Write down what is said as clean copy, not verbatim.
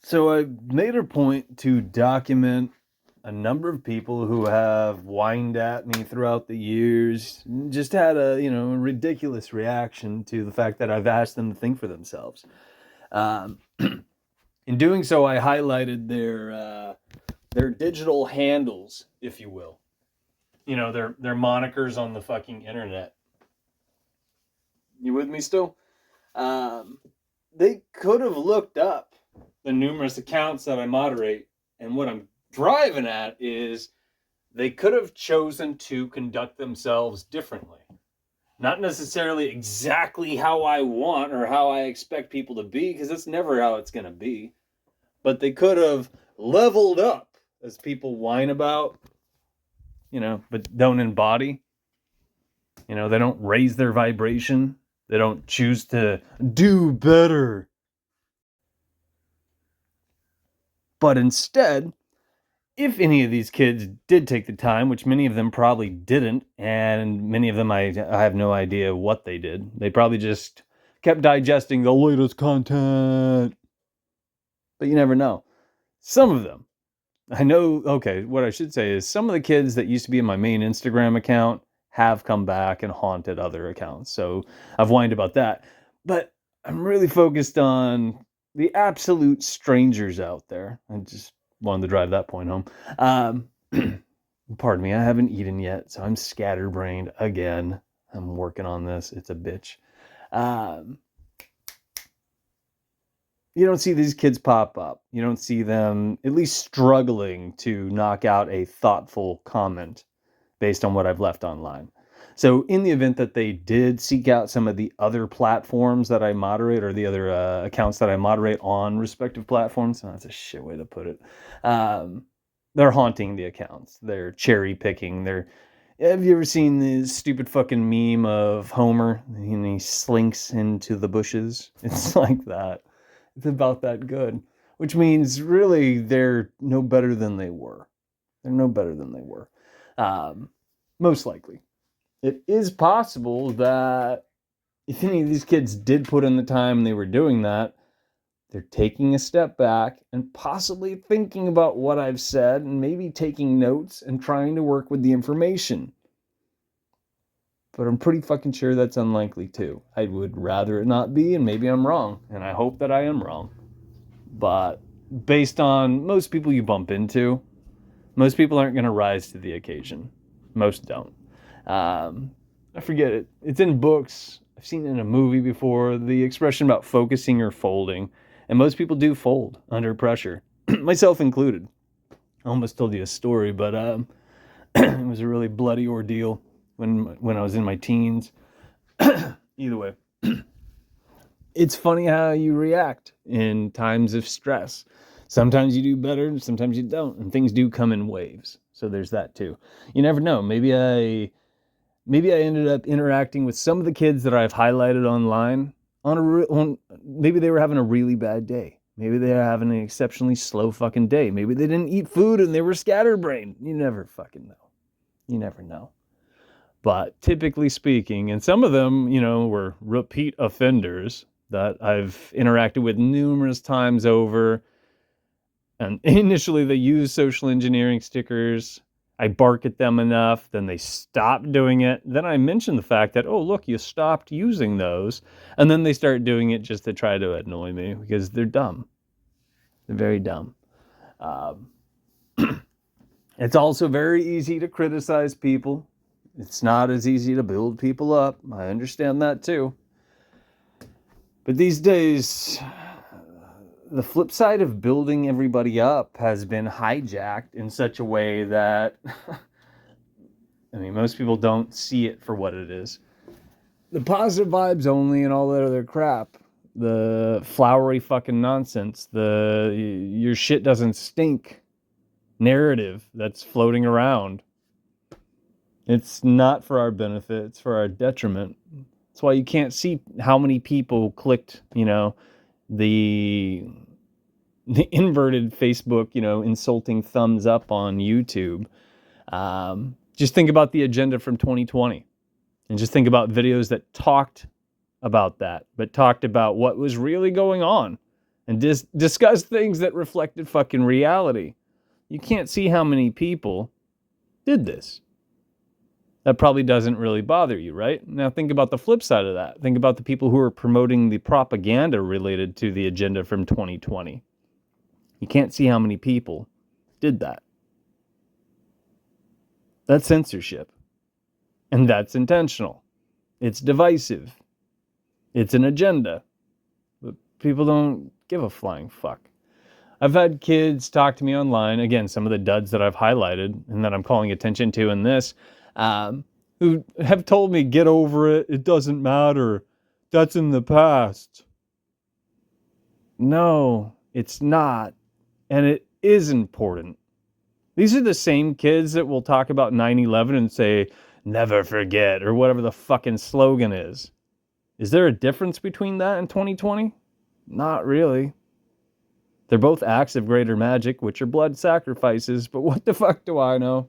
So I made a point to document a number of people who have whined at me throughout the years, just had a ridiculous reaction to the fact that I've asked them to think for themselves. Um, in doing so, I highlighted their digital handles, if you will. You know, their monikers on the fucking internet. You with me still? Um, they could have looked up the numerous accounts that I moderate, and what I'm driving at is they could have chosen to conduct themselves differently. Not necessarily exactly how I want or how I expect people to be, because that's never how it's going to be. But they could have leveled up, as people whine about, but don't embody. They don't raise their vibration. They don't choose to do better. But instead, if any of these kids did take the time, which many of them probably didn't, and many of them I have no idea what they did. They probably just kept digesting the latest content. But you never know. Some of them, I know, okay, what I should say is some of the kids that used to be in my main Instagram account have come back and haunted other accounts. So I've whined about that. But I'm really focused on the absolute strangers out there. I just wanted to drive that point home. Pardon me, I haven't eaten yet, so I'm scatterbrained again. I'm working on this. It's a bitch. You don't see these kids pop up. You don't see them at least struggling to knock out a thoughtful comment based on what I've left online. So in the event that they did seek out some of the other platforms that I moderate, or the other accounts that I moderate on respective platforms, that's a shit way to put it. They're haunting the accounts. They're cherry picking. Have you ever seen this stupid fucking meme of Homer and he slinks into the bushes? It's like that. It's about that good, which means really they're no better than they were. They're no better than they were. Most likely. It is possible that if any of these kids did put in the time and they were doing that, they're taking a step back and possibly thinking about what I've said and maybe taking notes and trying to work with the information. But I'm pretty fucking sure that's unlikely too. I would rather it not be, and maybe I'm wrong, and I hope that I am wrong. But based on most people you bump into, most people aren't going to rise to the occasion. Most don't. I forget it. It's in books. I've seen it in a movie before. The expression about focusing or folding. And most people do fold under pressure, myself included. I almost told you a story, but it was a really bloody ordeal when I was in my teens. Either way, it's funny how you react in times of stress. Sometimes you do better, sometimes you don't, and things do come in waves. So there's that too. You never know. Maybe I ended up interacting with some of the kids that I've highlighted online maybe they were having a really bad day. Maybe they were having an exceptionally slow fucking day. Maybe they didn't eat food and they were scatterbrained. You never fucking know. You never know. But typically speaking, and some of them, were repeat offenders that I've interacted with numerous times over. And initially they used social engineering stickers. I bark at them enough, then they stop doing it. Then I mention the fact that, oh, look, you stopped using those. And then they start doing it just to try to annoy me because they're dumb. They're very dumb. It's also very easy to criticize people. It's not as easy to build people up. I understand that too. But these days, the flip side of building everybody up has been hijacked in such a way that, most people don't see it for what it is. The positive vibes only and all that other crap. The flowery fucking nonsense. The your shit doesn't stink narrative that's floating around. It's not for our benefit. It's for our detriment. That's why you can't see how many people clicked, the inverted Facebook, insulting thumbs up on YouTube. Just think about the agenda from 2020 and just think about videos that talked about that, but talked about what was really going on and discuss things that reflected fucking reality. You can't see how many people did this. That probably doesn't really bother you, right? Now think about the flip side of that. Think about the people who are promoting the propaganda related to the agenda from 2020. You can't see how many people did that. That's censorship. And that's intentional. It's divisive. It's an agenda. But people don't give a flying fuck. I've had kids talk to me online, again, some of the duds that I've highlighted and that I'm calling attention to in this, who have told me, get over it, it doesn't matter, that's in the past. No, it's not. And it is important. These are the same kids that will talk about 9/11 and say, never forget, or whatever the fucking slogan is. Is there a difference between that and 2020? Not really. They're both acts of greater magic, which are blood sacrifices, but what the fuck do I know?